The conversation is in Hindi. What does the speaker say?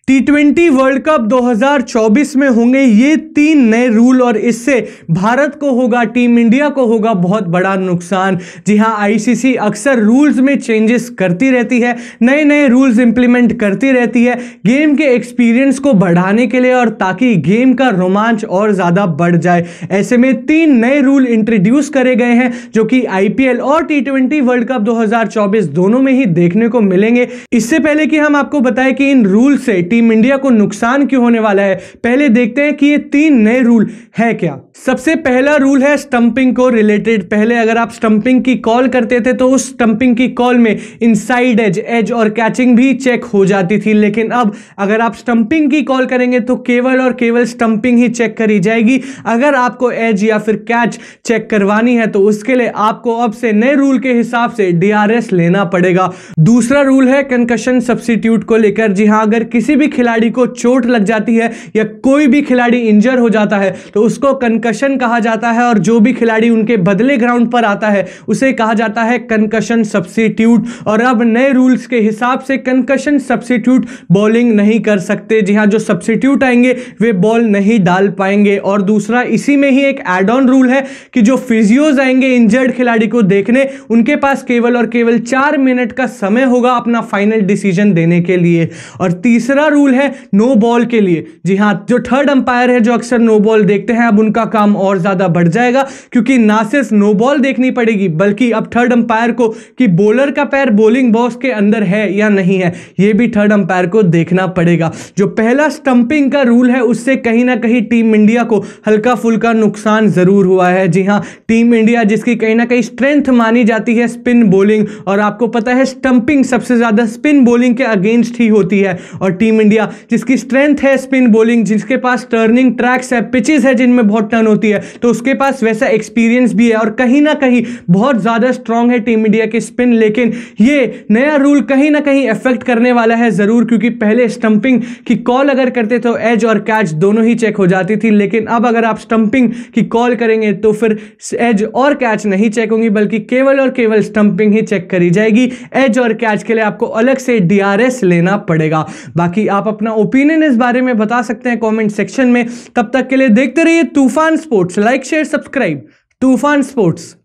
T20 वर्ल्ड कप 2024 में होंगे ये 3 नए रूल और इससे भारत को होगा, टीम इंडिया को होगा बहुत बड़ा नुकसान। जी हां, आईसीसी अक्सर रूल्स में चेंजेस करती रहती है, नए नए रूल्स इंप्लीमेंट करती रहती है गेम के एक्सपीरियंस को बढ़ाने के लिए और ताकि गेम का रोमांच और ज़्यादा बढ़ जाए। ऐसे में 3 नए रूल इंट्रोड्यूस करे गए हैं जो कि आईपीएल और T20 वर्ल्ड कप 2024 दोनों में ही देखने को मिलेंगे। इससे पहले कि हम आपको बताएं कि इन रूल से टीम इंडिया को नुकसान क्यों होने वाला है, पहले देखते हैं कि ये 3 नए रूल है क्या। सबसे पहला रूल है स्टंपिंग को रिलेटेड। पहले अगर आप स्टंपिंग की कॉल करते थे तो उस स्टंपिंग की कॉल में इनसाइड एज और कैचिंग भी चेक हो जाती थी, लेकिन अब अगर आप स्टंपिंग की कॉल करेंगे तो केवल और केवल स्टंपिंग ही चेक करी जाएगी। अगर आपको एज या फिर कैच चेक करवानी है तो उसके लिए आपको अब से नए रूल के हिसाब से डीआरएस लेना पड़ेगा। दूसरा रूल है कंकशन सब्स्टिट्यूट को लेकर। जी हां, अगर किसी भी खिलाड़ी को चोट लग जाती है या कोई भी खिलाड़ी इंजर हो जाता है तो उसको कंकशन कहा जाता है और जो भी खिलाड़ी उनके बदले ग्राउंड पर आता है उसे कहा जाता है कंकशन सब्स्टिट्यूट। और अब नए रूल्स के हिसाब से कंकशन सब्स्टिट्यूट बॉलिंग नहीं कर सकते। जी हां, जो सब्स्टिट्यूट आएंगे वे बॉल नहीं डाल पाएंगे। और दूसरा इसी में ही एक एड ऑन रूल है कि जो फिजियोज आएंगे इंजर्ड खिलाड़ी को देखने, उनके पास केवल और केवल 4 मिनट का समय होगा अपना फाइनल डिसीजन देने के लिए। और तीसरा रूल है नो बॉल के लिए। जी हां, जो थर्ड अंपायर है जो अक्सर नो बॉल देखते हैं, अब उनका काम और ज्यादा बढ़ जाएगा क्योंकि ना सिर्फ नो बॉल देखनी पड़ेगी बल्कि अब थर्ड अंपायर को कि बॉलर का पैर बॉलिंग बॉक्स के अंदर है या नहीं है, यह भी थर्ड अंपायर को देखना पड़ेगा। जो पहला स्टंपिंग का रूल है उससे कहीं ना कहीं टीम इंडिया को हल्का फुल्का नुकसान जरूर हुआ है। जी हां, टीम इंडिया जिसकी कहीं ना कहीं स्ट्रेंथ मानी जाती है स्पिन बॉलिंग, और आपको पता है स्टंपिंग सबसे ज्यादा स्पिन बॉलिंग के अगेंस्ट ही होती है। और टीम इंडिया जिसकी स्ट्रेंथ है स्पिन बॉलिंग, जिसके पास टर्निंग ट्रैक्स है, पिचेस है जिनमें बहुत टर्न होती है, तो उसके पास वैसा एक्सपीरियंस भी है और कहीं ना कहीं बहुत ज्यादा स्ट्रांग है टीम इंडिया की स्पिन। लेकिन ये नया रूल कहीं ना कहीं इफेक्ट करने वाला है जरूर, क्योंकि पहले स्टंपिंग की कॉल अगर करते तो एज और कैच दोनों ही चेक हो जाती थी, लेकिन अब अगर आप स्टंपिंग की कॉल करेंगे तो फिर एज और कैच नहीं चेक होंगी बल्कि केवल और केवल स्टंपिंग ही चेक करी जाएगी। एज और कैच के लिए आपको अलग से डीआरएस लेना पड़ेगा। बाकी आप अपना ओपिनियन इस बारे में बता सकते हैं कमेंट सेक्शन में। तब तक के लिए देखते रहिए तूफान स्पोर्ट्स। Like share subscribe. तूफान स्पोर्ट्स।